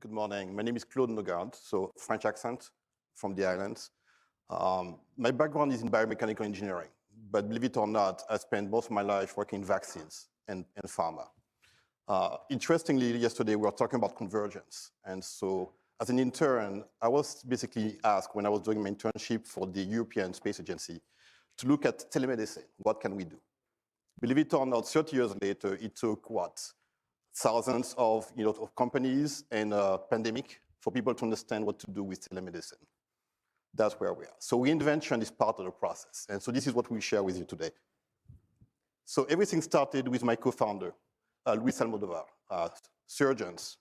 Good morning. My name is Claude Nogard, so French accent from the islands. My background is in biomechanical engineering, but believe it or not, I spent most of my life working in vaccines and pharma. Interestingly, yesterday we were talking about convergence. And so as an intern, I was basically asked when I was doing my internship for the European Space Agency to look at telemedicine. What can we do? Believe it or not, 30 years later, it took what? Thousands of companies and a pandemic for people to understand what to do with telemedicine. That's where we are. So reinvention is part of the process. And so this is what we share with you today. So everything started with my co-founder, Luis Almodovar, surgeons.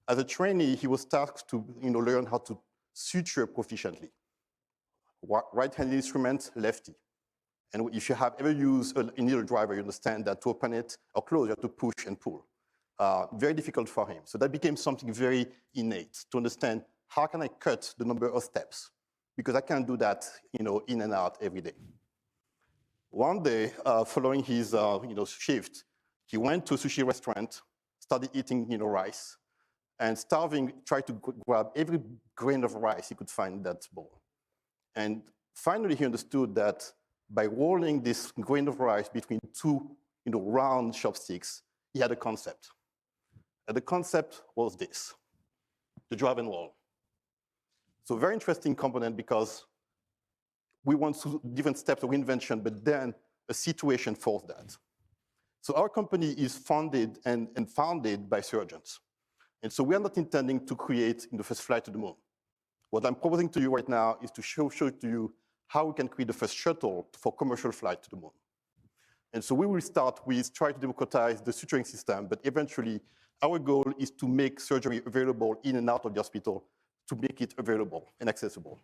As a trainee, he was tasked to learn how to suture proficiently. Right-handed instrument, lefty. And if you have ever used a needle driver, you understand that to open it or close, you have to push and pull. Very difficult for him. So that became something very innate to understand how can I cut the number of steps? Because I can't do that in and out every day. One day, following his shift, he went to a sushi restaurant, started eating rice, and starving, tried to grab every grain of rice he could find in that bowl. And finally, he understood that by rolling this grain of rice between two round chopsticks, he had a concept. And the concept was this, the drive and roll. So very interesting component because we want different steps of invention, but then a situation forced that. So our company is funded and founded by surgeons. And so we are not intending to create the first flight to the moon. What I'm proposing to you right now is to show to you how we can create the first shuttle for commercial flight to the moon. And so we will start with try to democratize the suturing system, but eventually our goal is to make surgery available in and out of the hospital to make it available and accessible.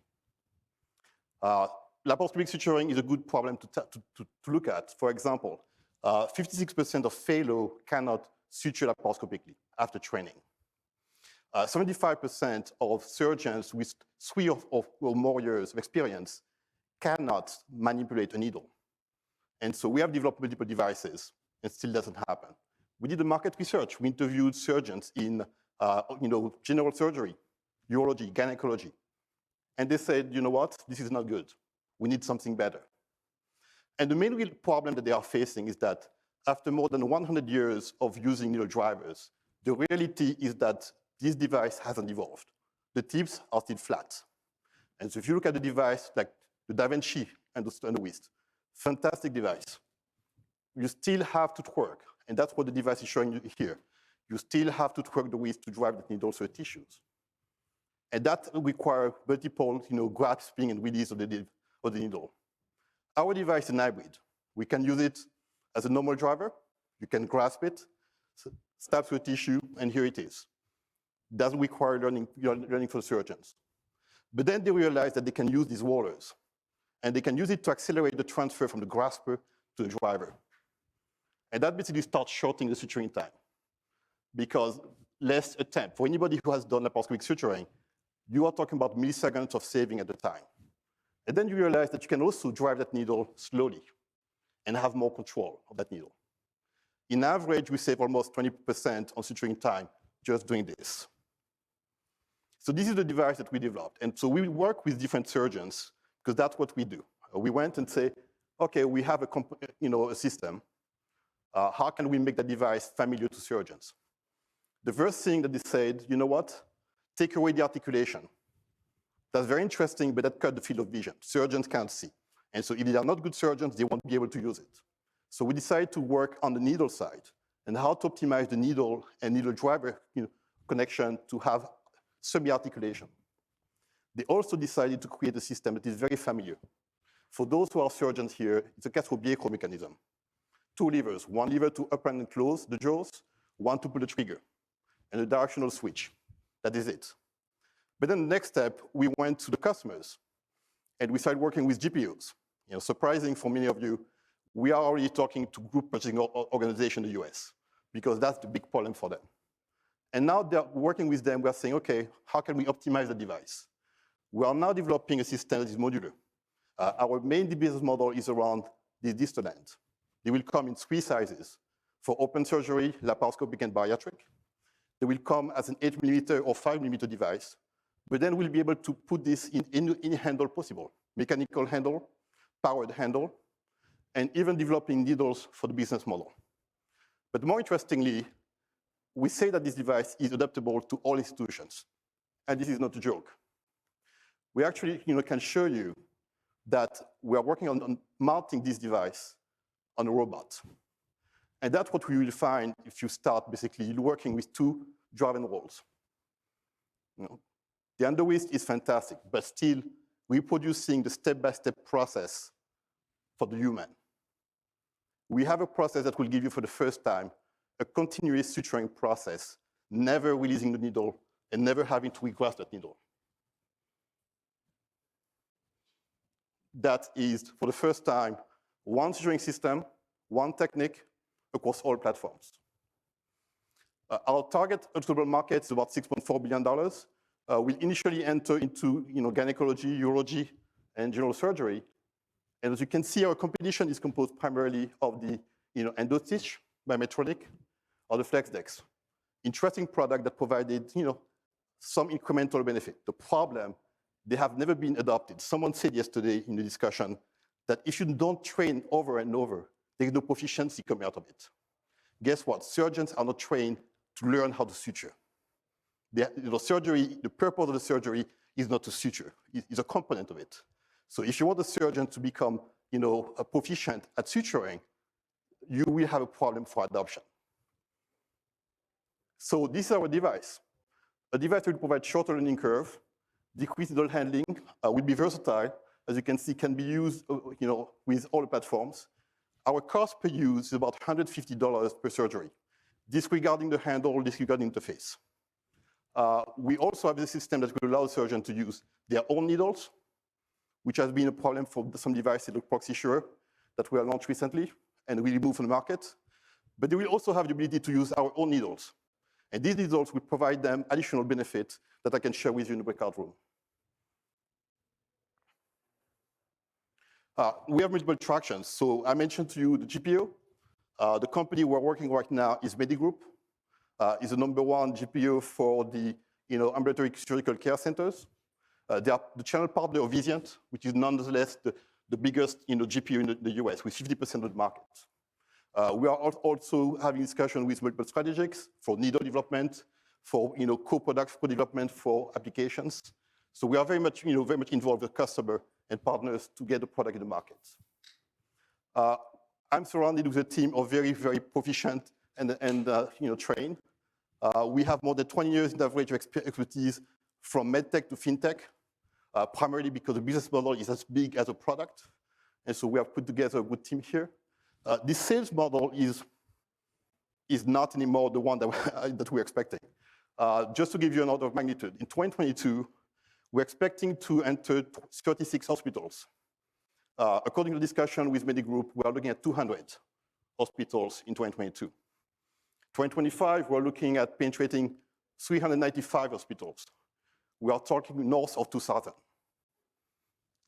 Laparoscopic suturing is a good problem to look at. For example, 56% of fellow cannot suture laparoscopically after training. 75% of surgeons with 3 or more years of experience cannot manipulate a needle. And so we have developed multiple devices, and it still doesn't happen. We did a market research. We interviewed surgeons in general surgery, urology, gynecology. And they said, you know what, this is not good. We need something better. And the main real problem that they are facing is that after more than 100 years of using needle drivers, the reality is that this device hasn't evolved. The tips are still flat. And so if you look at the device like the Da Vinci and the Wist, fantastic device. You still have to twerk, and that's what the device is showing you here. You still have to twerk the Wist to drive the needle through the tissues. And that requires multiple grasping and release of the needle. Our device is an hybrid. We can use it as a normal driver. You can grasp it, stab through the tissue, and here it is. Doesn't require learning for surgeons. But then they realize that they can use these rollers, and they can use it to accelerate the transfer from the grasper to the driver. And that basically starts shortening the suturing time, because less attempt. For anybody who has done laparoscopic suturing, you are talking about milliseconds of saving at a time. And then you realize that you can also drive that needle slowly and have more control of that needle. In average, we save almost 20% on suturing time just doing this. So this is the device that we developed. And so we work with different surgeons because that's what we do. We went and say, okay, we have a system. How can we make that device familiar to surgeons? The first thing that they said, you know what? Take away the articulation. That's very interesting, but that cut the field of vision. Surgeons can't see. And so if they are not good surgeons, they won't be able to use it. So we decided to work on the needle side and how to optimize the needle and needle driver connection to have semi-articulation. They also decided to create a system that is very familiar. For those who are surgeons here, it's a Castro-Biekro mechanism. 2 levers, 1 lever to open and close the jaws, 1 to pull the trigger, and a directional switch. That is it. But then the next step, we went to the customers, and we started working with GPOs. Surprising for many of you, we are already talking to group purchasing organizations in the US, because that's the big problem for them. And now they're working with them, we're saying, okay, how can we optimize the device? We are now developing a system that is modular. Our main business model is around the distal end. They will come in 3 sizes: for open surgery, laparoscopic, and bariatric. They will come as an 8mm or 5mm device, but then we'll be able to put this in any handle possible, mechanical handle, powered handle, and even developing needles for the business model. But more interestingly, we say that this device is adaptable to all institutions, and this is not a joke. We actually can show you that we are working on mounting this device on a robot. And that's what we will find if you start basically working with 2 driven rolls. The underwist is fantastic, but still reproducing the step-by-step process for the human. We have a process that will give you for the first time a continuous suturing process, never releasing the needle and never having to regrasp that needle. That is, for the first time, one suturing system, one technique across all platforms. Our target addressable market is about $6.4 billion. We'll initially enter into gynecology, urology, and general surgery. And as you can see, our competition is composed primarily of the EndoStitch by Medtronic or the FlexDex. Interesting product that provided some incremental benefit. The problem, they have never been adopted. Someone said yesterday in the discussion that if you don't train over and over, there's no proficiency coming out of it. Guess what? Surgeons are not trained to learn how to suture. The purpose of the surgery is not to suture. It's a component of it. So if you want a surgeon to become a proficient at suturing, you will have a problem for adoption. So this is our device. A device will provide shorter learning curve, decreased needle handling, will be versatile. As you can see, can be used with all the platforms. Our cost per use is about $150 per surgery, disregarding the handle, disregarding the face. We also have a system that will allow the surgeon to use their own needles, which has been a problem for some devices like ProxySure that we have launched recently and we remove from the market. But they will also have the ability to use our own needles. And these needles will provide them additional benefits that I can share with you in the breakout room. We have multiple tractions. So I mentioned to you the GPO. The company we're working right now is Medigroup. Is the #1 GPO for the ambulatory surgical care centers. They are the channel partner of Vizient, which is nonetheless the biggest GPO in the US with 50% of the market. We are also having discussion with multiple strategics for needle development, for co-product co-development for applications. So we are very much involved with customer and partners to get the product in the market. I'm surrounded with a team of very, very proficient and trained. We have more than 20 years in average expertise from medtech to fintech, primarily because the business model is as big as a product. And so we have put together a good team here. This sales model is not anymore the one that we're expecting. Just to give you an order of magnitude, in 2022, we're expecting to enter 36 hospitals. According to the discussion with Medigroup, we are looking at 200 hospitals in 2022. 2025, we're looking at penetrating 395 hospitals. We are talking north of 2,000.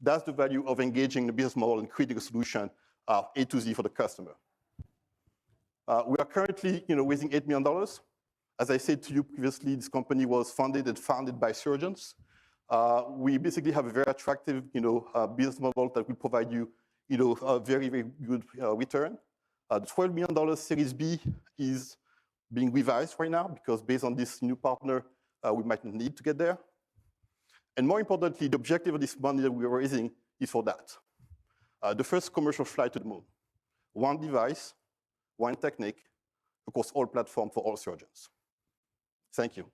That's the value of engaging the business model and creating a solution A to Z for the customer. We are currently raising $8 million. As I said to you previously, this company was funded and founded by surgeons. We basically have a very attractive business model that will provide you a very, very good return. The $12 million Series B is being revised right now because based on this new partner, we might need to get there. And more importantly, the objective of this money that we are raising is for that. The first commercial flight to the moon. One device, one technique, across all platforms for all surgeons. Thank you.